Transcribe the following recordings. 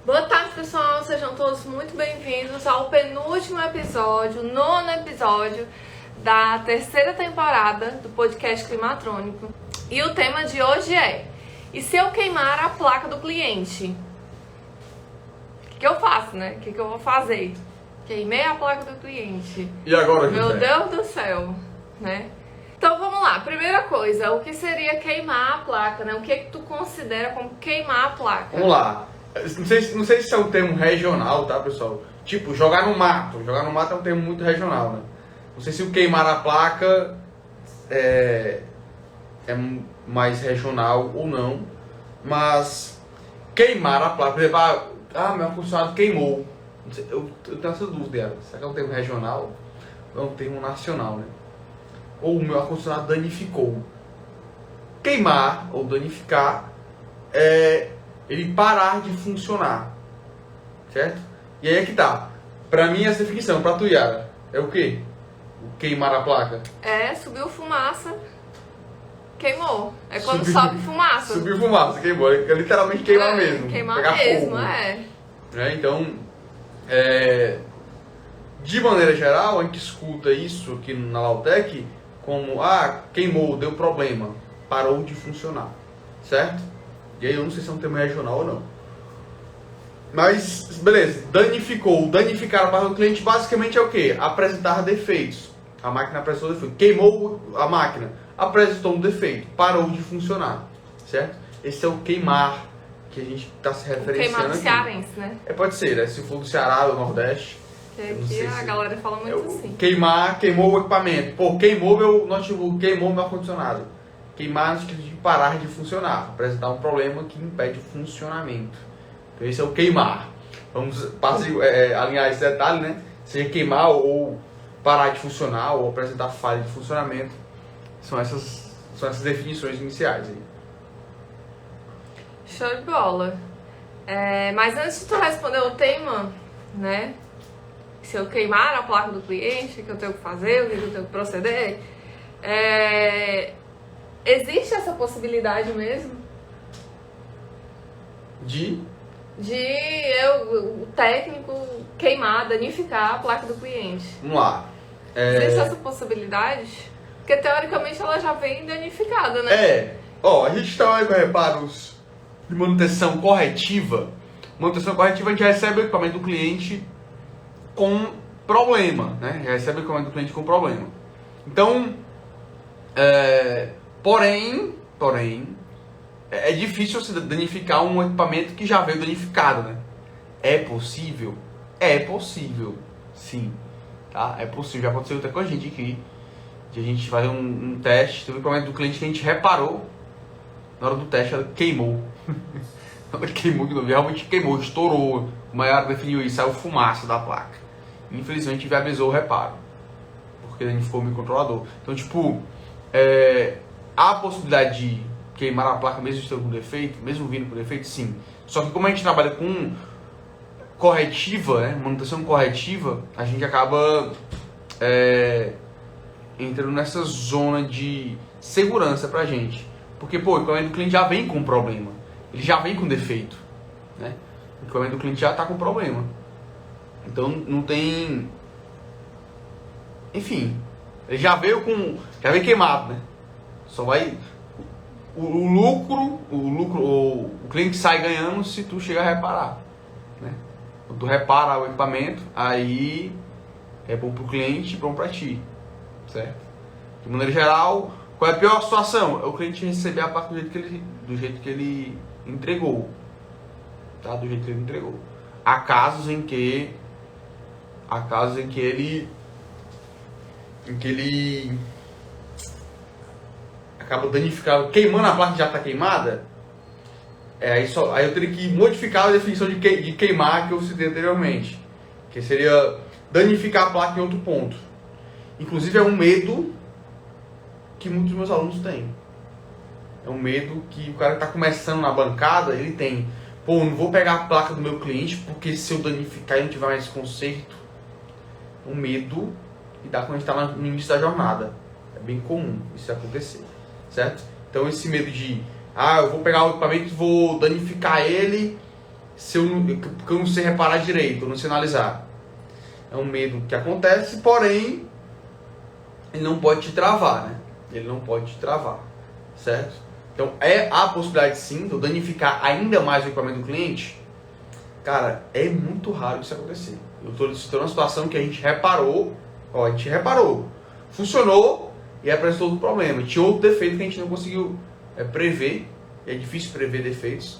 Boa tarde, pessoal, sejam todos muito bem-vindos ao penúltimo episódio, nono episódio da terceira temporada do podcast Climatrônico. E o tema de hoje é: e se eu queimar a placa do cliente? O que eu faço, né? O que eu vou fazer? Queimei a placa do cliente. E agora, Meu Deus do céu, né? Então vamos lá, primeira coisa, o que seria queimar a placa, né? O que tu considera como queimar a placa? Vamos lá. Não sei se é um termo regional, tá, pessoal? Tipo, jogar no mato. Jogar no mato é um termo muito regional, né? Não sei se o queimar a placa é mais regional ou não. Mas queimar a placa, por exemplo, meu ar-condicionado queimou. Eu tenho essa dúvida, será que é um termo regional ou é um termo nacional, né? Ou o meu ar-condicionado danificou. Queimar ou danificar é ele parar de funcionar, certo? E aí é que tá. Pra mim essa definição, pra tu, Yara, é o quê? O queimar a placa? É, subiu fumaça, queimou. É quando sobe fumaça. Subiu fumaça, queimou. É literalmente queimar mesmo. Queimar pegar mesmo, fogo. Então, de maneira geral, a gente escuta isso aqui na Lautec como, queimou, deu problema, parou de funcionar, certo? E aí eu não sei se é um termo regional ou não. Mas, beleza, danificar a placa do cliente basicamente é o quê? Apresentar defeitos. A máquina apresentou defeito. Queimou a máquina, apresentou um defeito, parou de funcionar, certo? Esse é o queimar que a gente está se referenciando. Queimar do cearense, né? Pode ser, né? Se for do Ceará ou do Nordeste. Que aqui a galera fala muito assim. Queimou o equipamento. Pô, queimou meu notebook, queimou meu ar-condicionado. Queimar no sentido de parar de funcionar, apresentar um problema que impede o funcionamento. Então esse é o queimar. Vamos alinhar esse detalhe, né? Seja queimar ou parar de funcionar ou apresentar falha de funcionamento. São essas definições iniciais aí. Show de bola. Mas antes de tu responder o tema, né? Se eu queimar a placa do cliente, o que eu tenho que fazer, o que eu tenho que proceder, existe essa possibilidade mesmo? De o técnico queimar, danificar a placa do cliente. Vamos lá. Existe essa possibilidade? Porque teoricamente ela já vem danificada, né? A gente trabalha com reparos de manutenção corretiva. Manutenção corretiva, a gente recebe o equipamento do cliente com problema, né? Já recebe o equipamento do cliente com problema. Então, porém, é difícil você danificar um equipamento que já veio danificado, né? É possível? É possível, sim. Tá? É possível, já aconteceu até com a gente aqui. De a gente fazer um teste, teve um equipamento do cliente que a gente reparou. Na hora do teste ela queimou. Ela queimou de novo, realmente queimou, estourou. O Maior definiu isso, saiu fumaça da placa. Infelizmente viabilizou o reparo, porque danificou o microcontrolador. Então, tipo, há a possibilidade de queimar a placa mesmo estando com defeito, mesmo vindo com defeito, sim. Só que como a gente trabalha com corretiva, né, manutenção corretiva, a gente acaba entrando nessa zona de segurança pra gente. Porque, o equipamento do cliente já vem com problema. Ele já vem com defeito, né? O equipamento do cliente já está com problema. Então não tem... Enfim, ele já veio queimado, né? Só vai... O cliente sai ganhando se tu chegar a reparar, né? Quando tu repara o equipamento, aí é bom pro cliente e bom pra ti, certo? De maneira geral, qual é a pior situação? É o cliente receber a placa do jeito que ele entregou, tá? Do jeito que ele entregou. Há casos em que ele acaba danificando, queimando a placa que já está queimada. Aí eu teria que modificar a definição de queimar que eu citei anteriormente, que seria danificar a placa em outro ponto. Inclusive é um medo que muitos dos meus alunos têm. É um medo que o cara que está começando na bancada, ele tem. Não vou pegar a placa do meu cliente, porque se eu danificar e não tiver mais conserto. Um medo que dá quando a gente está no início da jornada. É bem comum isso acontecer, certo? Então esse medo de, eu vou pegar o equipamento e vou danificar ele porque eu não sei reparar direito, eu não sei analisar. É um medo que acontece, porém, ele não pode te travar, né? Ele não pode te travar, certo? Então, a possibilidade sim de eu danificar ainda mais o equipamento do cliente. Cara, é muito raro isso acontecer. Eu estou citando uma situação que a gente reparou, funcionou e apresentou outro problema. Tinha outro defeito que a gente não conseguiu prever, é difícil prever defeitos.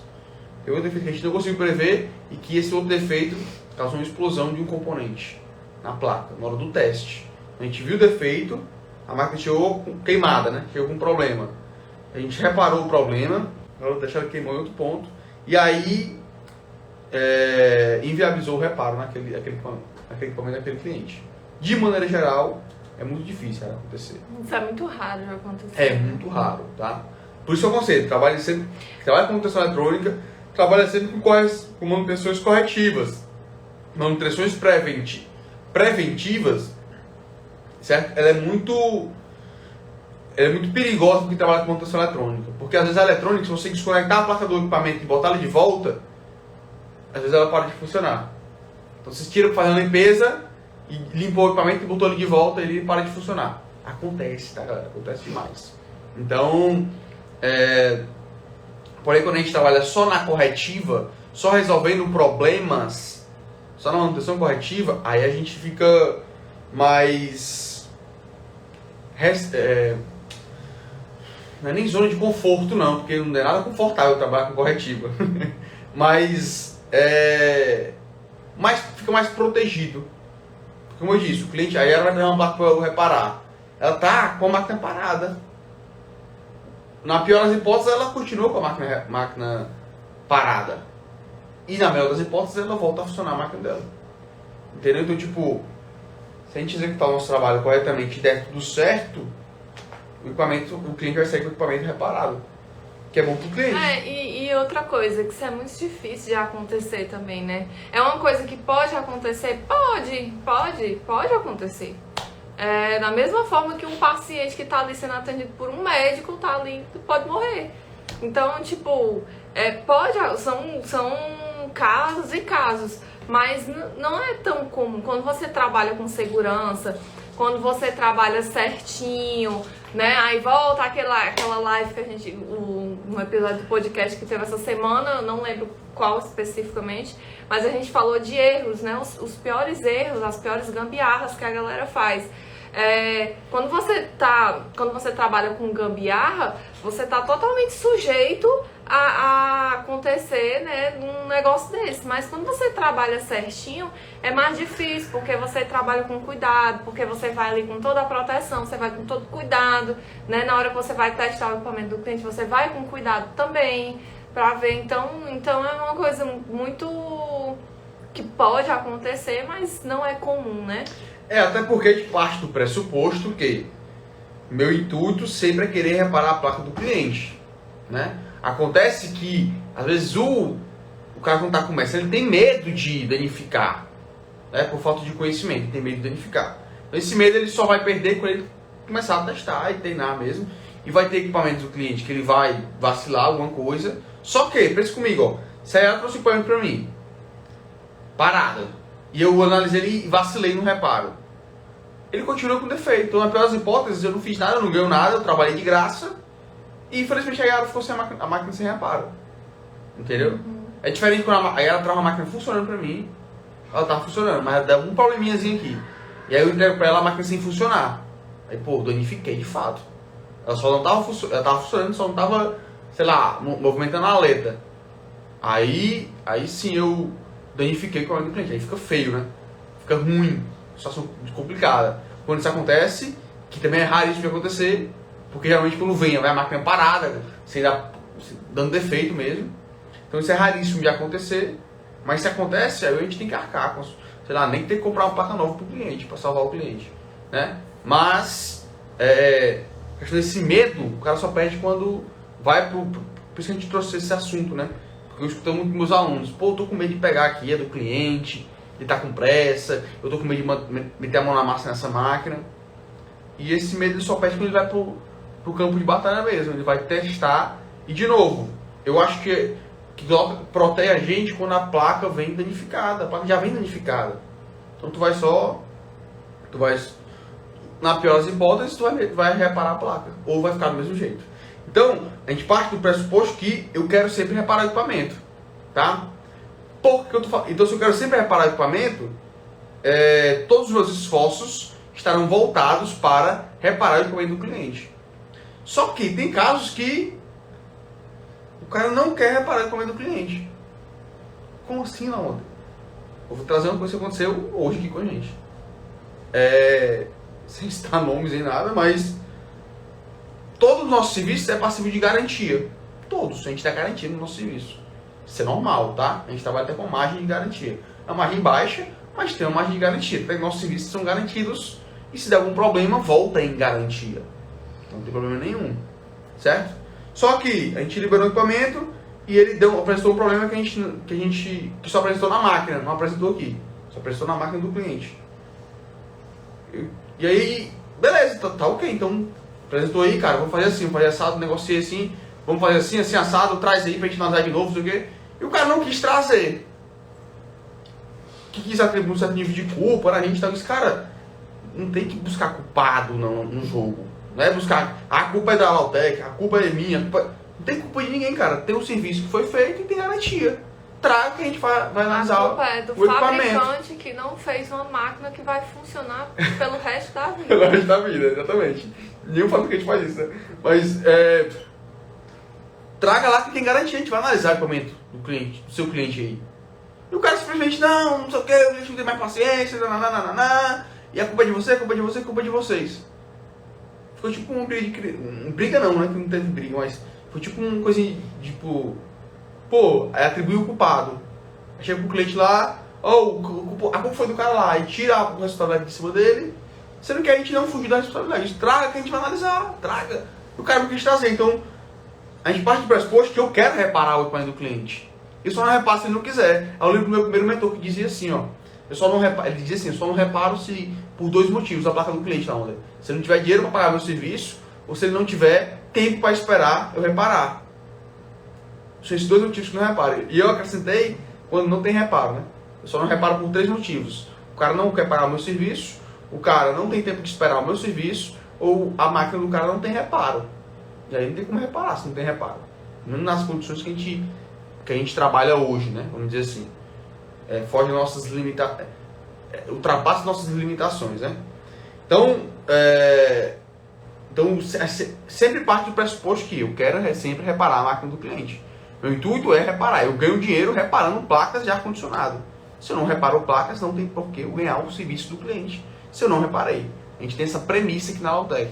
Tem outro defeito que a gente não conseguiu prever e que esse outro defeito causou uma explosão de um componente na placa, na hora do teste. A gente viu o defeito, a máquina chegou queimada, né? Chegou com um problema. A gente reparou o problema, na hora do teste ela queimou em outro ponto, e aí inviabilizou o reparo naquele equipamento daquele cliente. De maneira geral, é muito difícil acontecer. Isso é muito raro de acontecer. É muito raro, tá? Por isso eu aconselho, trabalhe com manutenção eletrônica, trabalha sempre com manutenções corretivas. Manutenções preventivas, certo? Ela é muito perigosa porque trabalha com manutenção eletrônica. Porque às vezes a eletrônica, se você desconectar a placa do equipamento e botar ela de volta, às vezes ela para de funcionar. Então você tira para fazer uma limpeza e limpou o equipamento e botou ele de volta e ele para de funcionar. Acontece, tá, galera? Acontece demais. Então, porém, quando a gente trabalha só na corretiva, só resolvendo problemas, só na manutenção corretiva, aí a gente fica mais... não é nem zona de conforto não, porque não é nada confortável trabalhar com corretiva. Mas fica mais protegido. Como eu disse, o cliente, aí ela vai ter uma placa para eu reparar. Ela tá com a máquina parada. Na pior das hipóteses, ela continua com a máquina parada. E na melhor das hipóteses, ela volta a funcionar a máquina dela. Entendeu? Então, tipo, se a gente executar o nosso trabalho corretamente e der tudo certo, o cliente vai sair com o equipamento reparado. Que é bom pro cliente. E outra coisa, que isso é muito difícil de acontecer também, né? É uma coisa que pode acontecer? Pode acontecer. Da mesma forma que um paciente que tá ali sendo atendido por um médico tá ali, pode morrer. Então, tipo, são casos e casos, mas não é tão comum. Quando você trabalha com segurança, quando você trabalha certinho, né? Aí volta aquela live que a gente, um episódio do podcast que teve essa semana, eu não lembro qual especificamente, mas a gente falou de erros, né? Os piores erros, as piores gambiarras que a galera faz. Quando você trabalha com gambiarra, você tá totalmente sujeito a acontecer, né, um negócio desse. Mas quando você trabalha certinho, é mais difícil, porque você trabalha com cuidado, porque você vai ali com toda a proteção, você vai com todo cuidado, né? Na hora que você vai testar o equipamento do cliente, você vai com cuidado também, pra ver. Então é uma coisa muito que pode acontecer, mas não é comum, né? Até porque a gente parte do pressuposto que meu intuito sempre é querer reparar a placa do cliente, né? Acontece que, às vezes, o cara quando está começando, ele tem medo de danificar, né? Por falta de conhecimento, ele tem medo de danificar. Então, esse medo ele só vai perder quando ele começar a testar e treinar mesmo. E vai ter equipamentos do cliente que ele vai vacilar alguma coisa. Só que, pensa comigo, ó, se ela trouxe o equipamento para mim, parada, e eu analisei ele e vacilei no reparo, ele continua com defeito. Então, na pior das hipóteses, eu não fiz nada, eu não ganho nada, eu trabalhei de graça. E infelizmente a Yara ficou sem a máquina sem reparo. Entendeu? Uhum. É diferente quando a Yara traz uma máquina funcionando pra mim. Ela tava funcionando, mas deu um probleminhazinho aqui. E aí eu entrego pra ela a máquina sem funcionar. Aí, pô, danifiquei de fato. Ela só não tava funcionando, ela tava funcionando, só não tava, sei lá, movimentando a aleta. Aí sim eu danifiquei com a do cliente. Aí fica feio, né? Fica ruim. Situação complicada. Quando isso acontece, que também é raríssimo de acontecer, porque geralmente quando vem a máquina parada, dando defeito mesmo. Então isso é raríssimo de acontecer, mas se acontece, aí a gente tem que arcar com, sei lá, nem ter que comprar uma placa nova para o cliente, para salvar o cliente, né? Mas, esse medo, o cara só perde quando vai por isso que a gente trouxe esse assunto, né? Porque eu escuto muito com meus alunos, pô, eu tô com medo de pegar aqui, é do cliente, ele tá com pressa, eu tô com medo de meter a mão na massa nessa máquina. E esse medo ele só perde quando ele vai pro campo de batalha mesmo, ele vai testar. E de novo, eu acho que que protege a gente quando a placa vem danificada. A placa já vem danificada. Então tu vai, na pior das hipóteses, tu vai reparar a placa. Ou vai ficar do mesmo jeito. Então, a gente parte do pressuposto que eu quero sempre reparar o equipamento. Tá? Então, se eu quero sempre reparar o equipamento, todos os meus esforços estarão voltados para reparar o equipamento do cliente. Só que tem casos que o cara não quer reparar o equipamento do cliente. Como assim, não? Eu vou trazer uma coisa que aconteceu hoje aqui com a gente. Sem citar nomes nem nada, mas todo o nosso serviço é passivo de garantia. Todos, a gente dá garantia no nosso serviço. Isso é normal, tá? A gente trabalha até com margem de garantia. É uma margem baixa, mas tem uma margem de garantia. Então, nossos serviços são garantidos e se der algum problema, volta em garantia. Não tem problema nenhum, certo? Só que a gente liberou o equipamento e ele apresentou um problema que só apresentou na máquina, não apresentou aqui. Só apresentou na máquina do cliente. E aí, beleza, tá ok. Então, apresentou aí, cara, vamos fazer assim, vamos fazer assado, negociei assim, vamos fazer assim, assim, assado, traz aí pra gente analisar de novo, não sei o quê. E o cara não quis trazer. Que quis atribuir um certo nível de culpa na gente, então esse cara não tem que buscar culpado no jogo. Não é buscar, a culpa é da Lautec, a culpa é minha, não tem culpa de ninguém, cara. Tem um serviço que foi feito e tem garantia. Traga que a gente vai analisar a culpa é do o equipamento. fabricante que não fez uma máquina que vai funcionar pelo resto da vida. Pelo resto da vida, exatamente. Nenhum fabricante faz isso, né? Mas, traga lá que tem garantia, a gente vai analisar o equipamento do seu cliente aí. E o cara simplesmente, não sei o que, o cliente não tem mais paciência, nananana, e a culpa é de você, a culpa é de você, a culpa é de vocês. Ficou tipo uma briga não, né, que não teve briga, mas foi tipo uma coisa tipo, aí atribuiu o culpado. Aí chega pro cliente lá, a culpa foi do cara lá, e tira o resultado de cima dele, sendo que a gente não fugiu da responsabilidade. Traga que a gente vai analisar, traga. O cara não quis trazer, então a gente parte do pressuposto que eu quero reparar o equipamento do cliente. Eu só não reparo se ele não quiser. Aí eu lembro do meu primeiro mentor que dizia assim, ó. Ele dizia assim, eu só não reparo se por dois motivos a placa do cliente na onda. Se ele não tiver dinheiro para pagar meu serviço, ou se ele não tiver tempo para esperar eu reparar. São esses dois motivos que eu não reparo. E eu acrescentei quando não tem reparo, né? Eu só não reparo por três motivos. O cara não quer pagar o meu serviço, o cara não tem tempo de esperar o meu serviço, ou a máquina do cara não tem reparo. E aí não tem como reparar se não tem reparo. Não nas condições que a gente trabalha hoje, né? Vamos dizer assim. Foge das nossas limitações. Ultrapassa nossas limitações, né? Então, sempre parte do pressuposto que eu quero sempre reparar a máquina do cliente. Meu intuito é reparar. Eu ganho dinheiro reparando placas de ar-condicionado. Se eu não reparo placas, não tem por que eu ganhar o serviço do cliente. Se eu não reparei. A gente tem essa premissa aqui na Lautec,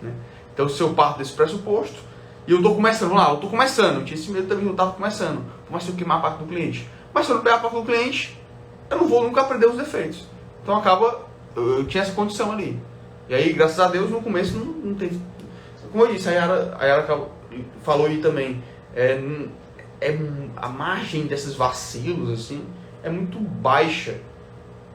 né? Então, se eu parto desse pressuposto, e eu estou começando lá, eu tinha esse medo também que eu estava começando. Comecei a queimar a placa do cliente. Mas se eu não pegar a placa do cliente, eu não vou nunca aprender os defeitos. Então eu tinha essa condição ali. E aí, graças a Deus, no começo não teve. Como eu disse, a Yara falou aí também, a margem desses vacilos, assim, é muito baixa.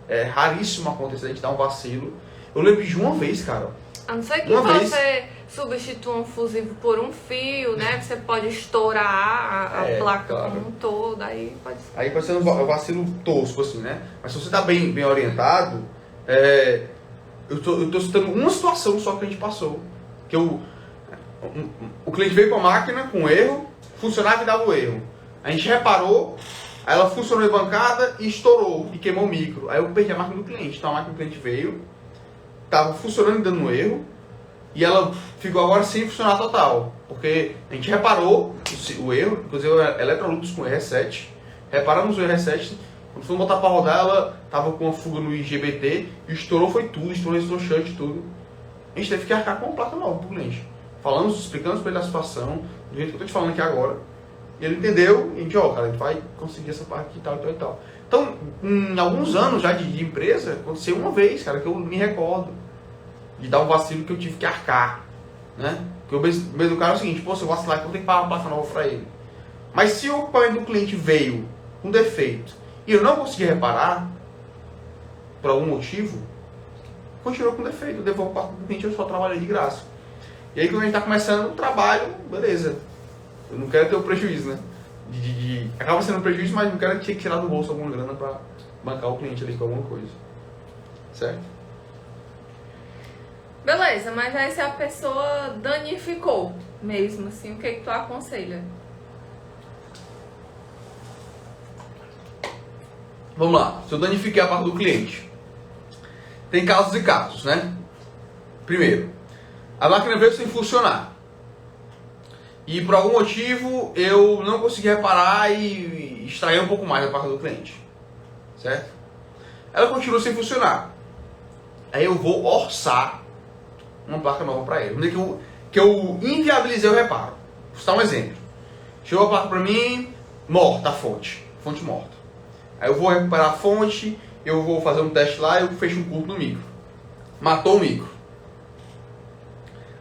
É raríssimo acontecer a gente dar um vacilo. Eu lembro de uma vez, cara. A não ser que você substitua um fusível por um fio, né? Você pode estourar a placa como um todo, aí pode ser. Aí pode ser um vacilo tosco, assim, né? Mas se você tá bem orientado, eu tô citando uma situação só que a gente passou. Que o cliente veio com a máquina com erro, funcionava e dava o erro. A gente reparou, aí ela funcionou em bancada e estourou e queimou o micro. Aí eu perdi a máquina do cliente. Então a máquina do cliente veio, estava funcionando e dando erro, e ela ficou agora sem funcionar total, porque a gente reparou o erro, inclusive a Electrolux com o R7, reparamos o R7, quando fomos botar para rodar, ela estava com uma fuga no IGBT, e estourou foi tudo, estourou shunt, tudo. A gente teve que arcar com uma placa nova para o cliente. Explicamos para ele a situação, do jeito que eu estou te falando aqui agora, e ele entendeu, e a gente, cara, a gente vai conseguir essa parte aqui e tal, e tal, e tal. Então, em alguns anos já de empresa, aconteceu uma vez, cara, que eu me recordo de dar um vacilo que eu tive que arcar, né? Porque o mesmo cara é o seguinte, se eu vacilar aqui, eu tenho que pagar uma placa nova para ele. Mas se o equipamento do cliente veio com defeito e eu não consegui reparar, por algum motivo, continuou com defeito, eu devolvo para o cliente, eu só trabalhei de graça. E aí quando a gente está começando o trabalho, beleza, eu não quero ter o prejuízo, né? acaba sendo um prejuízo, mas o cara tinha que tirar do bolso alguma grana para bancar o cliente ali com alguma coisa. Certo? Beleza, mas aí se a pessoa danificou mesmo, assim, o que tu aconselha? Vamos lá, se eu danifiquei a parte do cliente. Tem casos e casos, né? Primeiro, a máquina veio sem funcionar. E por algum motivo eu não consegui reparar e extrair um pouco mais da parte do cliente. Certo? Ela continua sem funcionar. Aí eu vou orçar uma placa nova para ele. Que eu inviabilizei o reparo. Vou dar um exemplo. Chegou a placa para mim, morta a fonte morta. Aí eu vou recuperar a fonte, eu vou fazer um teste lá e eu fecho um curto no micro. Matou o micro.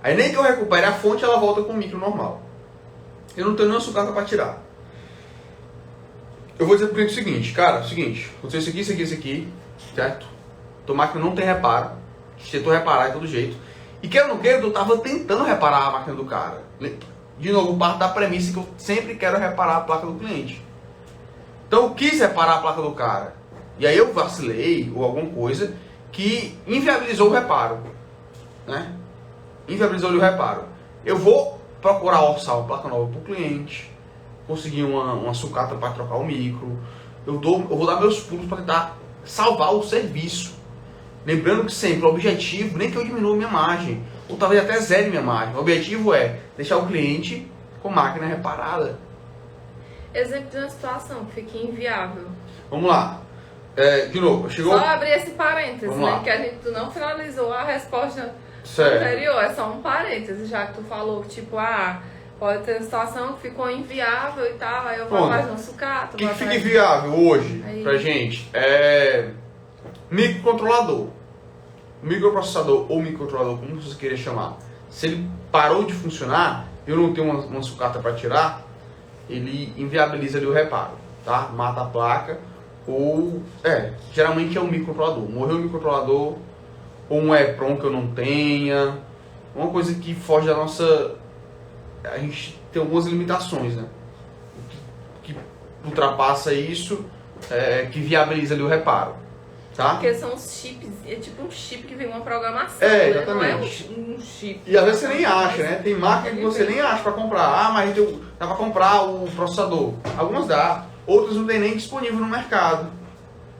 Aí nem que eu recupere a fonte, ela volta com o micro normal. Eu não tenho nenhuma sucata para tirar. Eu vou dizer pro cliente o seguinte, cara, aconteceu isso aqui, certo? Tua máquina não tem reparo. Tentou reparar de todo jeito. E quer ou não queira, eu tava tentando reparar a máquina do cara. De novo, parte da premissa que eu sempre quero reparar a placa do cliente. Então eu quis reparar a placa do cara. E aí eu vacilei ou alguma coisa que inviabilizou o reparo. Né? Inviabilizou o reparo. Eu vou procurar orçar uma placa nova para o cliente. Conseguir uma sucata para trocar o micro. Eu vou dar meus pulos para tentar salvar o serviço. Lembrando que sempre o objetivo, nem que eu diminua minha margem, ou talvez até zere minha margem. O objetivo é deixar o cliente com a máquina reparada. Exemplo de uma situação que fica inviável. Vamos lá. De novo, chegou... Só abrir esse parênteses, Vamos né? lá. Que tu não finalizou a resposta Certo. anterior. É só um parênteses, já que tu falou, tipo, pode ter uma situação que ficou inviável e tal, aí eu vou atrás de um sucata. O que fica inviável hoje pra gente é microcontrolador. Microprocessador ou microcontrolador, como você queira chamar. Se ele parou de funcionar, eu não tenho uma sucata para tirar, ele inviabiliza ali o reparo, tá? Mata a placa, ou geralmente é um microcontrolador. Morreu o microcontrolador, ou um EEPROM que eu não tenha, uma coisa que foge da nossa... A gente tem algumas limitações, né? Que ultrapassa isso, que viabiliza ali o reparo. Tá? Porque são os chips, é tipo um chip que vem uma programação, exatamente. Não é um chip. E às vezes você nem acha, né? Tem máquina que você nem acha para comprar. Mas dá para comprar o processador. Algumas dá, outras não tem nem disponível no mercado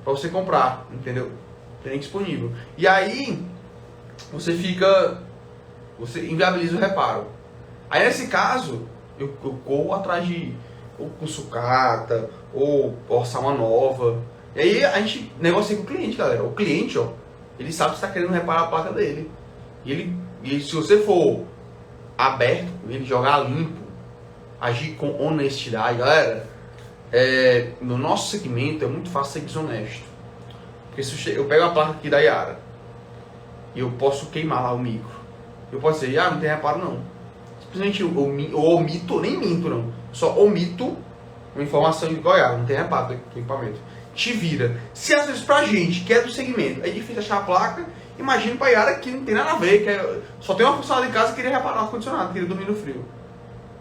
para você comprar, entendeu? Não tem nem disponível. E aí você inviabiliza o reparo. Aí nesse caso, eu corro atrás de ou com sucata, ou orçar uma nova. E aí a gente negocia com o cliente, galera. O cliente, ele sabe que está querendo reparar a placa dele. E se você for aberto, ele jogar limpo, agir com honestidade, galera, no nosso segmento é muito fácil ser desonesto. Porque se eu pego a placa aqui da Yara e eu posso queimar lá o micro, eu posso dizer, não tem reparo não. Simplesmente eu omito, nem minto não, só omito uma informação de Goiás, não tem reparo do equipamento. Te vira. Se às vezes pra gente que é do segmento é difícil achar a placa, imagina pra Yara que não tem nada a ver, só tem uma funcionária em casa que queria reparar o ar-condicionado, queria dormir no frio.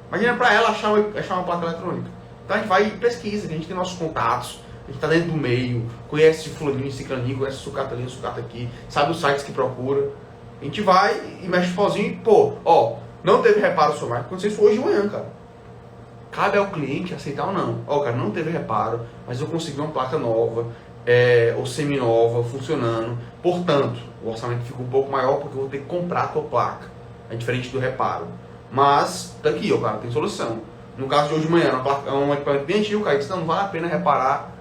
Imagina pra ela achar uma placa eletrônica. Então a gente vai e pesquisa, a gente tem nossos contatos, a gente tá dentro do meio, conhece fulaninho, ciclaninho, conhece sucata ali, sucata aqui, sabe os sites que procura. A gente vai e mexe sozinho e, não teve reparo sua máquina, aconteceu isso hoje de manhã, cara. Cabe ao cliente aceitar ou não. Cara, não teve reparo, mas eu consegui uma placa nova, ou semi-nova, funcionando. Portanto, o orçamento fica um pouco maior porque eu vou ter que comprar a tua placa. É diferente do reparo. Mas, tá aqui, cara, tem solução. No caso de hoje de manhã, é um equipamento bem antigo, cara, disse, não vale a pena reparar,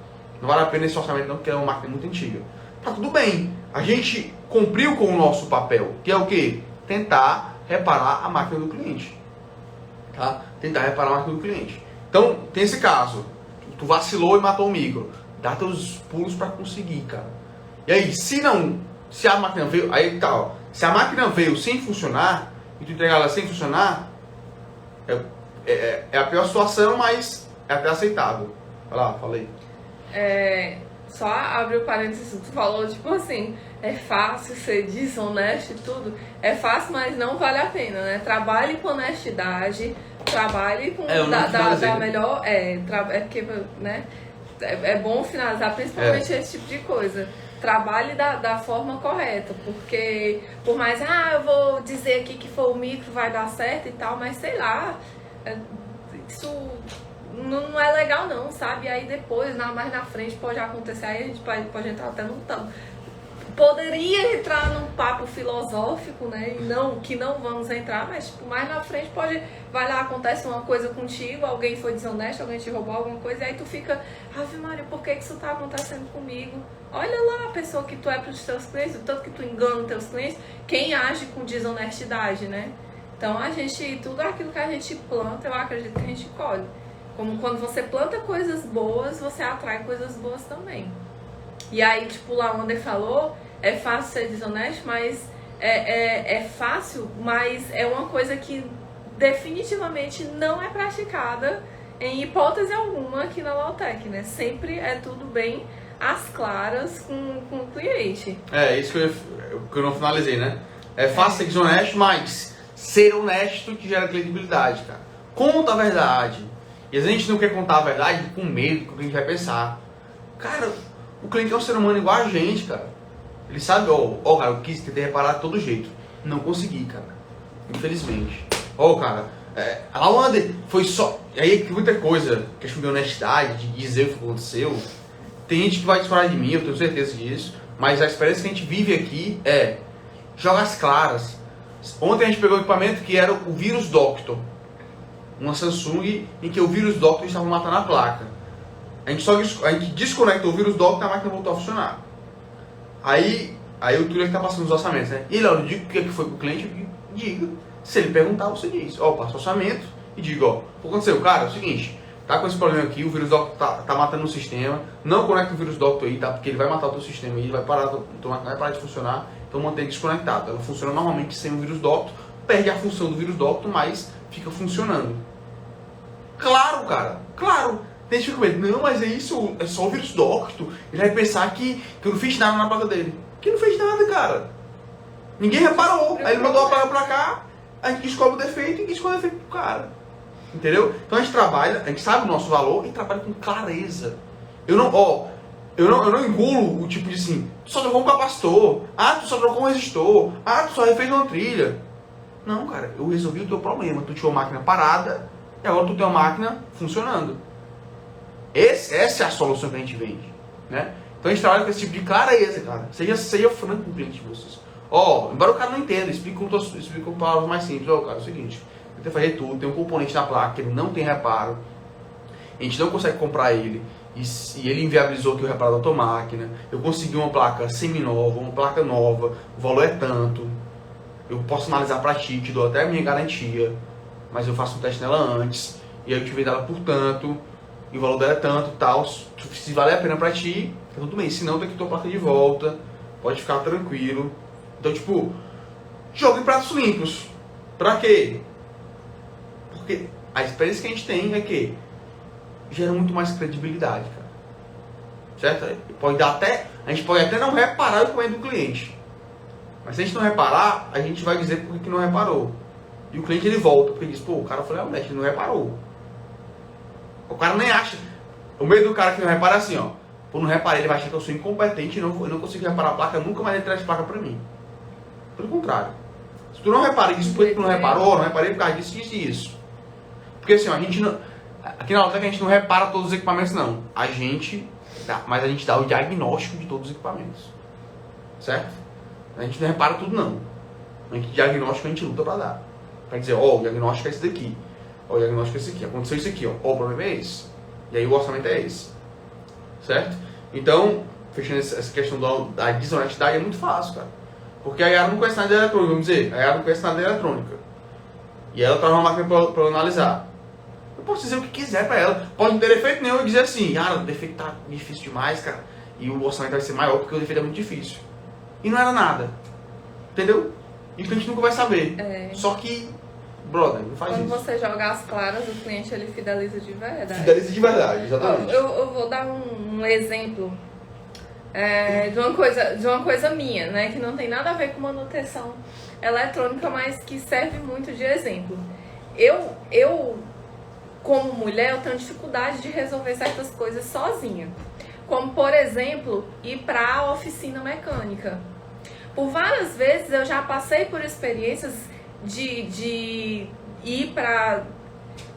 não vale a pena esse orçamento não, porque é uma máquina muito antiga. Tá tudo bem. A gente cumpriu com o nosso papel, que é o quê? Tentar reparar a máquina do cliente. Tá? Tentar reparar a máquina do cliente. Então, tem esse caso. Tu vacilou e matou o micro. Dá teus pulos para conseguir, cara. E aí, se a máquina veio, aí tá, se a máquina veio sem funcionar, e tu entregar ela sem funcionar, é a pior situação, mas é até aceitável. Vai lá, falei. Só abrir o parênteses, tu falou, tipo assim, é fácil ser desonesto e tudo. É fácil, mas não vale a pena, né? Trabalhe com honestidade, trabalhe com eu não finalizei, da né? melhor. É porque, né? É bom finalizar principalmente esse tipo de coisa. Trabalhe da forma correta, porque por mais, eu vou dizer aqui que foi o micro, vai dar certo e tal, mas sei lá, isso não é legal não, sabe? Aí depois, mais na frente pode acontecer, aí a gente pode entrar até num poderia entrar num papo filosófico, né? E não, que não vamos entrar, mas tipo, mais na frente vai lá, acontece uma coisa contigo, alguém foi desonesto, alguém te roubou alguma coisa, e aí tu fica, Ave Maria, por que isso tá acontecendo comigo? Olha lá a pessoa que tu é pros teus clientes, o tanto que tu engana os teus clientes, quem age com desonestidade, né? Então tudo aquilo que a gente planta, eu acredito que a gente colhe. Como quando você planta coisas boas, você atrai coisas boas também. E aí, tipo, lá onde ele falou, é fácil ser desonesto, mas é fácil, mas é uma coisa que definitivamente não é praticada em hipótese alguma aqui na Lautec, né? Sempre é tudo bem às claras com o cliente. Isso que eu não finalizei, né? É fácil ser desonesto, mas ser honesto que gera credibilidade, cara. Conta a verdade. E às vezes a gente não quer contar a verdade com medo que o cliente vai pensar. Cara, o cliente é um ser humano igual a gente, cara. Ele sabe, cara, eu quis ter reparado de todo jeito. Não consegui, cara. Infelizmente. Cara, lá onde foi só... Aí muita coisa, questão de honestidade, de dizer o que aconteceu. Tem gente que vai disparar de mim, eu tenho certeza disso. Mas a experiência que a gente vive aqui é jogar as claras. Ontem a gente pegou um equipamento que era o Vírus Doctor. Uma Samsung em que o Vírus Doctor estava matando a placa. A gente desconectou o Vírus Doctor e a máquina voltou a funcionar. Aí o Túlio está passando os orçamentos, né? E ele, olha, eu digo o que foi pro cliente, diga. Se ele perguntar, você diz. Passa o orçamento e diga, o que aconteceu? Cara, é o seguinte, tá com esse problema aqui, o Vírus Doctor tá matando o sistema, não conecta o Vírus Doctor aí, tá? Porque ele vai matar o teu sistema aí, ele vai parar, vai parar de funcionar, então mantém desconectado. Ela funciona normalmente sem o Vírus Doctor, perde a função do Vírus Doctor, mas fica funcionando. Claro, cara, claro. Tem gente que fica com não, mas é isso, é só o Vírus Doctor. Ele vai pensar que eu não fiz nada na placa dele. Que não fez nada, cara. Ninguém reparou. Aí ele mandou a placa pra cá, a gente descobre o defeito e descobre o defeito pro cara. Entendeu? Então a gente trabalha, a gente sabe o nosso valor e trabalha com clareza. Eu não engulo o tipo de assim, tu só trocou um capacitor, tu só trocou um resistor, tu só refez uma trilha. Não, cara, eu resolvi o teu problema. Tu tinha uma máquina parada e agora tu tem uma máquina funcionando. Essa é a solução que a gente vende, né? Então a gente trabalha com esse tipo de clareza, cara. Seja franco com o cliente de vocês. Embora o cara não entenda, explica com palavras mais simples. Cara, é o seguinte, eu tenho que fazer tudo, tem um componente na placa que ele não tem reparo, a gente não consegue comprar ele, e ele inviabilizou que o reparo da tua máquina. Eu consegui uma placa semi-nova, uma placa nova, o valor é tanto, eu posso analisar pra ti, te dou até a minha garantia, mas eu faço um teste nela antes, e aí eu te vendo ela por tanto, e o valor dela é tanto, tal, se valer a pena pra ti, tá tudo bem, se não, tem que tua placa de volta, pode ficar tranquilo. Então, tipo, jogo em pratos limpos. Pra quê? Porque a experiência que a gente tem é que gera muito mais credibilidade, cara. Certo? A gente pode até não reparar o equipamento do cliente. Mas se a gente não reparar, a gente vai dizer por que não reparou. E o cliente ele volta, porque diz, o cara foi honesto, ele não reparou. O cara nem acha. O medo do cara que não repara é assim, por não reparar, ele vai achar que eu sou incompetente e não consigo reparar a placa, nunca mais ele traz placa pra mim. Pelo contrário. Se tu não repara isso, porque tu não reparou, não reparei por causa disso, isso e isso. Porque assim, a gente não. Aqui na Lautec a gente não repara todos os equipamentos, não. Mas a gente dá o diagnóstico de todos os equipamentos. Certo? A gente não repara tudo, não. A gente diagnóstico a gente luta pra dar. Pra dizer, o diagnóstico é esse daqui. O diagnóstico é esse aqui. Aconteceu isso aqui, o problema é esse. E aí o orçamento é esse. Certo? Então, fechando essa questão da desonestidade, é muito fácil, cara. Porque a Yara não conhece nada de eletrônica, vamos dizer. A Yara não conhece nada de eletrônica. E ela traz uma máquina para analisar. Eu posso dizer o que quiser para ela. Pode não ter defeito nenhum e dizer assim, o defeito tá difícil demais, cara. E o orçamento vai ser maior porque o defeito é muito difícil. E não era nada. Entendeu? E o cliente nunca vai saber. Só que, brother, não faz Quando isso. Quando você joga as claras, o cliente ele fideliza de verdade. Fideliza de verdade, exatamente. Eu vou dar um exemplo de uma coisa minha, né? Que não tem nada a ver com manutenção eletrônica, mas que serve muito de exemplo. eu, como mulher, eu tenho dificuldade de resolver certas coisas sozinha. Como, por exemplo, ir para a oficina mecânica. Por várias vezes eu já passei por experiências de ir para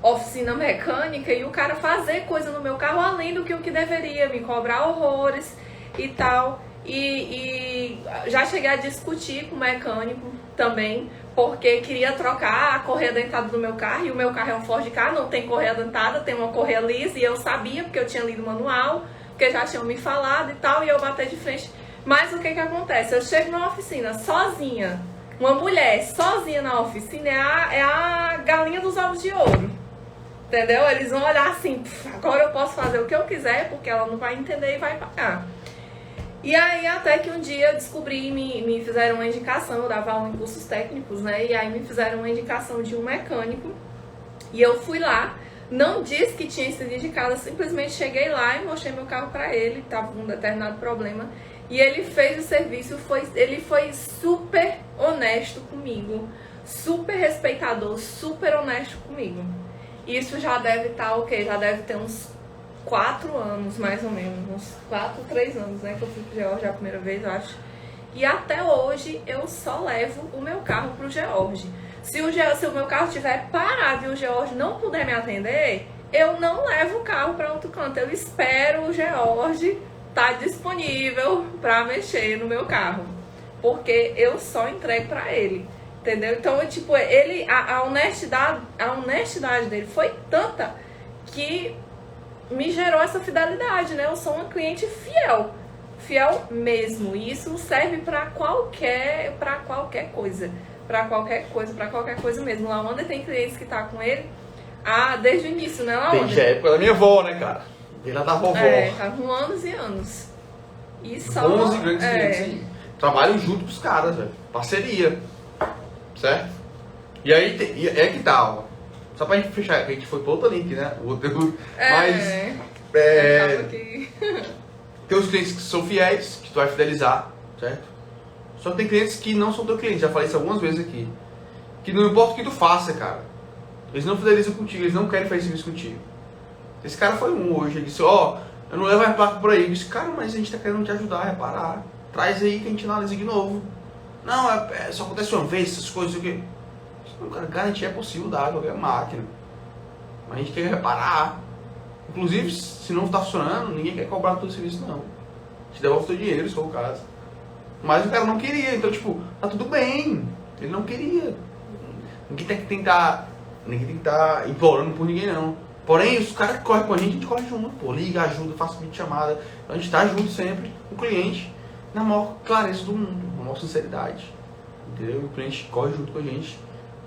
oficina mecânica e o cara fazer coisa no meu carro além do que o que deveria, me cobrar horrores e tal. E já cheguei a discutir com o mecânico também, porque queria trocar a correia dentada do meu carro, e o meu carro é um Ford Ka, não tem correia dentada, tem uma correia lisa, e eu sabia, porque eu tinha lido o manual, porque já tinham me falado e tal, e eu bati de frente. Mas o que acontece? Eu chego na oficina sozinha, uma mulher sozinha na oficina é a galinha dos ovos de ouro, entendeu? Eles vão olhar assim, agora eu posso fazer o que eu quiser, porque ela não vai entender e vai pagar. E aí até que um dia eu descobri, me fizeram uma indicação, eu dava aula em cursos técnicos, né? E aí me fizeram uma indicação de um mecânico. E eu fui lá, não disse que tinha sido indicada, simplesmente cheguei lá e mostrei meu carro pra ele, tava com um determinado problema. E ele fez o serviço, ele foi super honesto comigo, super respeitador, super honesto comigo. Isso já deve estar, já deve ter uns 4 anos, mais ou menos, uns 4, 3 anos, né, que eu fui pro George a primeira vez, eu acho. E até hoje eu só levo o meu carro pro George. Se o meu carro estiver parado e o George não puder me atender, eu não levo o carro para outro canto. Eu espero o George estar disponível para mexer no meu carro, porque eu só entrego para ele, entendeu? Então, tipo, a honestidade dele foi tanta que me gerou essa fidelidade, né? Eu sou uma cliente fiel mesmo. E isso serve para qualquer coisa mesmo. Lawander tem clientes que tá com ele desde o início, né, Lawander? Desde a época da minha avó, né, cara? Desde lá da vovó. Tá com anos e anos. E só... 11 grandes clientes aí. Trabalham junto com os caras, velho. Parceria. Certo? E aí, é que tal? Só pra gente fechar, a gente foi pro outro link, né? O outro, mas... Tem os clientes que são fiéis, que tu vai fidelizar, certo? Só que tem clientes que não são teu cliente, já falei isso algumas vezes aqui. Que não importa o que tu faça, cara. Eles não fidelizam contigo, eles não querem fazer serviço contigo. Esse cara foi um hoje, ele disse, eu não levo a placa por aí. Eu disse, cara, mas a gente tá querendo te ajudar a reparar. Traz aí que a gente analisa de novo. Não, só acontece uma vez, essas coisas, o quê? Não, cara, garantir é possível dar qualquer máquina. Mas a gente quer reparar. Inclusive, se não está funcionando, ninguém quer cobrar todo o serviço, não. Te devolve o teu dinheiro, se for o caso. Mas o cara não queria, então, tipo, tá tudo bem. Ele não queria. Ninguém tem que estar implorando por ninguém, não. Porém, os caras que correm com a gente corre junto, pô. Liga, ajuda, faz vídeo chamada. A gente tá junto sempre com o cliente, na maior clareza do mundo, na maior sinceridade. Entendeu? O cliente corre junto com a gente.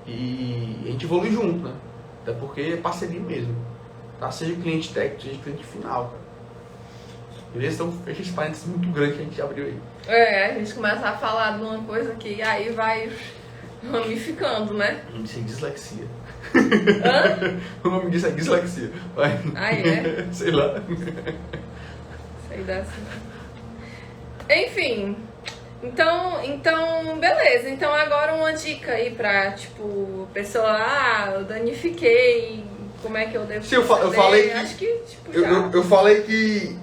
E a gente evolui junto, né? Até porque é parceria mesmo. Tá? Seja cliente técnico, seja cliente final, cara. Beleza? Então, fecha esse parênteses muito grande que a gente abriu aí. A gente começa a falar de uma coisa que aí vai ramificando, né? Isso é dislexia. Hã? O nome disso é dislexia. Vai. É? Sei lá. Sei dessa. Enfim. Então, beleza. Então agora uma dica aí pra, tipo, pessoa, eu danifiquei, como é que eu devo Sim, eu falei que... Acho que, tipo, eu falei que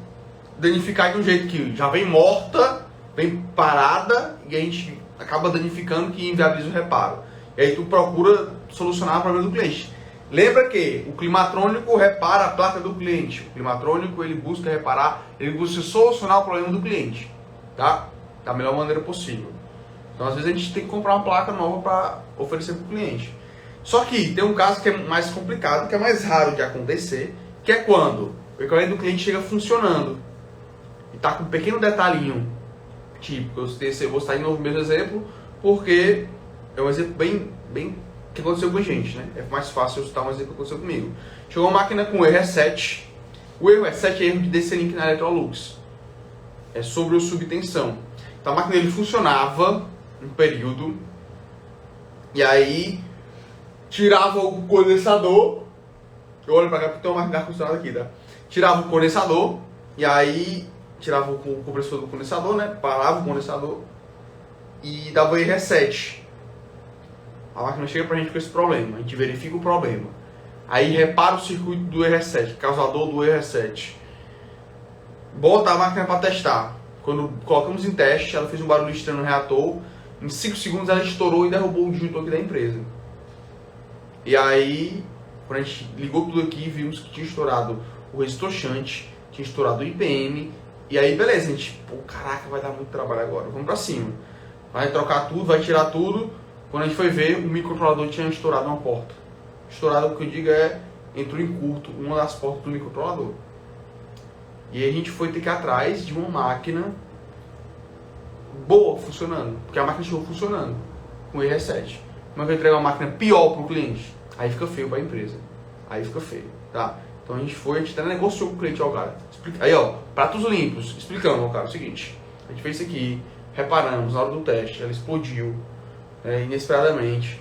danificar de um jeito que já vem morta, vem parada, e a gente acaba danificando que inviabiliza o reparo. E aí tu procura solucionar o problema do cliente. Lembra que o climatrônico repara a placa do cliente. O climatrônico, ele busca reparar, ele busca solucionar o problema do cliente, tá? Da melhor maneira possível. Então, às vezes, a gente tem que comprar uma placa nova para oferecer para o cliente. Só que tem um caso que é mais complicado, que é mais raro de acontecer, que é quando o equipamento do cliente chega funcionando e está com um pequeno detalhinho. Tipo, eu vou citar de novo o mesmo exemplo, porque é um exemplo bem que aconteceu com a gente, né? É mais fácil eu citar um exemplo que aconteceu comigo. Chegou uma máquina com erro E7. O erro E7 é erro de DC-Link na Electrolux. É sobre o subtensão. Então a máquina dele funcionava um período, e aí tirava o condensador. Eu olho pra cá porque tem uma máquina de ar-condicionado aqui, tá? Tirava o condensador, e aí tirava o compressor do condensador, né? Parava o condensador e dava erro E7. A máquina chega pra gente com esse problema, a gente verifica o problema. Aí repara o circuito do E-Reset, causador do E-Reset. Bota a máquina para testar. Quando colocamos em teste, ela fez um barulho estranho no reator. Em 5 segundos ela estourou e derrubou o disjuntor aqui da empresa. E aí, quando a gente ligou tudo aqui, vimos que tinha estourado o resistor shunt, tinha estourado o IPM. E aí, beleza, a gente, pô, caraca, vai dar muito trabalho agora. Vamos pra cima. Vai trocar tudo, vai tirar tudo. Quando a gente foi ver, o microcontrolador tinha estourado uma porta. Estourado, o que eu digo entrou em curto uma das portas do microcontrolador. E aí a gente foi ter que ir atrás de uma máquina boa funcionando, porque a máquina chegou funcionando com o E-Reset. Mas eu entregar uma máquina pior para o cliente, aí fica feio para a empresa. Aí fica feio, tá? Então a gente até negociou com o cliente, ó, cara. Aí, ó, pratos limpos, explicando, ó, cara, o seguinte. A gente fez isso aqui, reparamos na hora do teste, ela explodiu inesperadamente.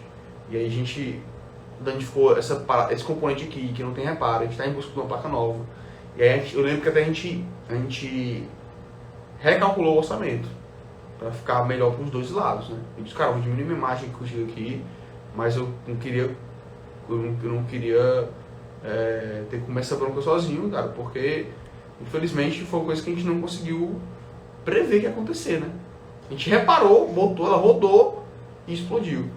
E aí a gente danificou esse componente aqui, que não tem reparo, a gente está em busca de uma placa nova. E aí eu lembro que até a gente recalculou o orçamento para ficar melhor para os dois lados, né? A gente disse, cara, eu vou diminuir minha margem que custa aqui, mas eu não queria ter que comer essa bronca sozinho, cara, porque infelizmente foi uma coisa que a gente não conseguiu prever que ia acontecer, né? A gente reparou, botou, ela rodou e explodiu.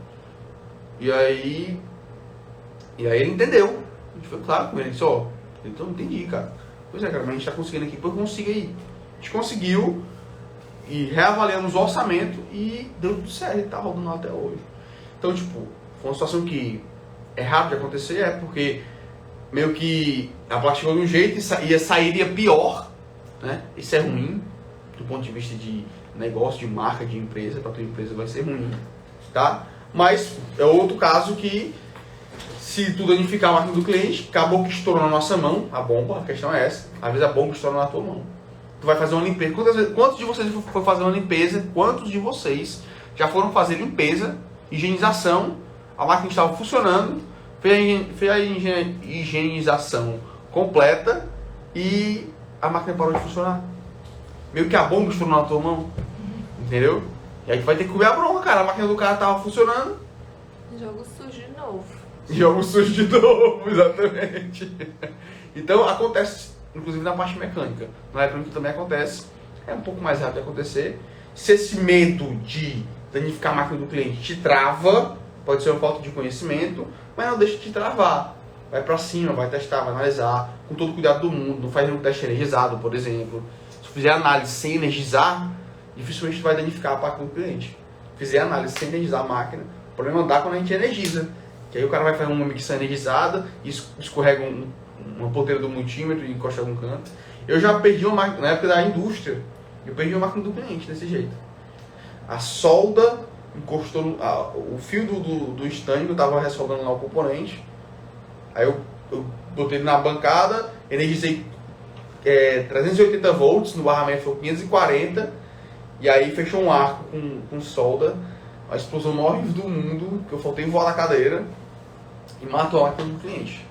E aí ele entendeu. A gente foi claro com ele, disse, ó, então entendi, cara. Pois é, cara, mas a gente tá conseguindo aqui, depois consiga aí. A gente conseguiu e reavaliamos o orçamento e deu tudo certo, ele tá rodando até hoje. Então, tipo, foi uma situação que é rápido de acontecer, porque meio que a placa chegou de um jeito e sairia pior, né? Isso é ruim, do ponto de vista de negócio, de marca, de empresa, para tua empresa vai ser ruim, tá? Mas é outro caso que, se tu danificar a máquina do cliente, acabou que estourou na nossa mão, a bomba, a questão é essa, às vezes a bomba estoura na tua mão. Tu vai fazer uma limpeza. Quantos de vocês foram fazer uma limpeza? Quantos de vocês já foram fazer limpeza, higienização, a máquina estava funcionando, fez a higienização completa e a máquina parou de funcionar? Meio que a bomba estourou na tua mão, entendeu? E aí tu vai ter que comer a bronca, cara. A máquina do cara estava funcionando. Jogo sujo de novo. Jogo sujo de novo, exatamente. Então acontece, inclusive na parte mecânica. Na eletrônica também acontece, é um pouco mais rápido de acontecer. Se esse medo de danificar a máquina do cliente te trava, pode ser uma falta de conhecimento, mas não deixa de te travar. Vai pra cima, vai testar, vai analisar, com todo o cuidado do mundo. Não faz nenhum teste energizado, por exemplo. Se fizer análise sem energizar, dificilmente vai danificar a máquina do cliente. Se fizer análise sem energizar a máquina, o problema dá quando a gente energiza. Que aí o cara vai fazer uma micção energizada e escorrega uma ponteira do multímetro e encosta em algum canto. Eu já perdi uma máquina, na época da indústria, eu perdi uma máquina do cliente desse jeito. A solda encostou o fio do estanho, eu estava ressoldando lá o componente. Aí eu botei ele na bancada, energizei 380 volts, no barramento foi 540, e aí fechou um arco com solda, a explosão maior do mundo, que eu faltei voar na cadeira, e matou a máquina do cliente.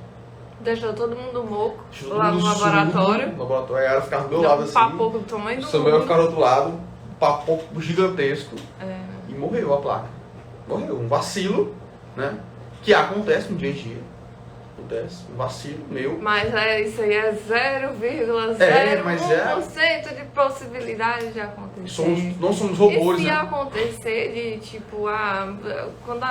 Deixou todo mundo moco lá no laboratório. Aí ela ficava do meu lado assim. Papoco do tamanho do mundo. O Samuel ficava do outro lado, um papoco gigantesco. E morreu a placa. Morreu. Um vacilo, né? Que acontece no dia a dia. Acontece. Um vacilo meu. Mas isso aí é 0,01% de possibilidade de acontecer. Não somos robôs, e se né? acontecer de tipo,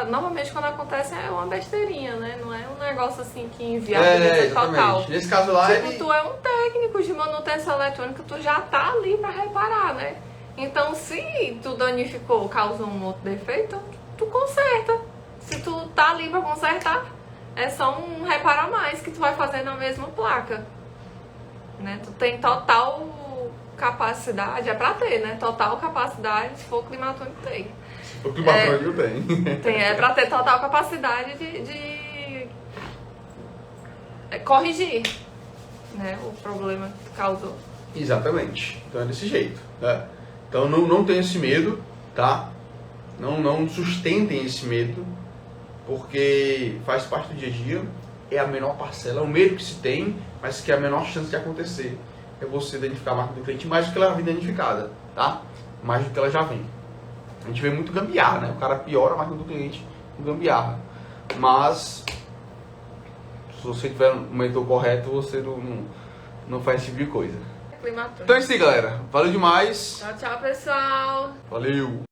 normalmente quando acontece é uma besteirinha, né? Não é um negócio assim que inviabiliza total. Nesse caso lá, tipo, tu é um técnico de manutenção eletrônica, tu já tá ali pra reparar, né? Então se tu danificou, causou um outro defeito, tu conserta. Se tu tá ali pra consertar, é só um reparo a mais que tu vai fazer na mesma placa, né? Tu tem total capacidade, é pra ter, né? Total capacidade, se for climatônico tem. Se for climatônico tem. É pra ter total capacidade de corrigir, né? O problema que causou. Exatamente. Então é desse jeito, né? Então não tenha esse medo, tá? Não sustentem esse medo, porque faz parte do dia a dia, é a menor parcela, é o medo que se tem, mas que é a menor chance de acontecer. É você danificar a máquina do cliente mais do que ela vem danificada, tá? Mais do que ela já vem. A gente vê muito gambiarra, né? O cara piora a máquina do cliente gambiarra. Mas se você tiver um mentor correto, você não faz esse tipo de coisa. Climatrônico. Então é isso aí, galera. Valeu demais. Tchau, tchau, pessoal. Valeu.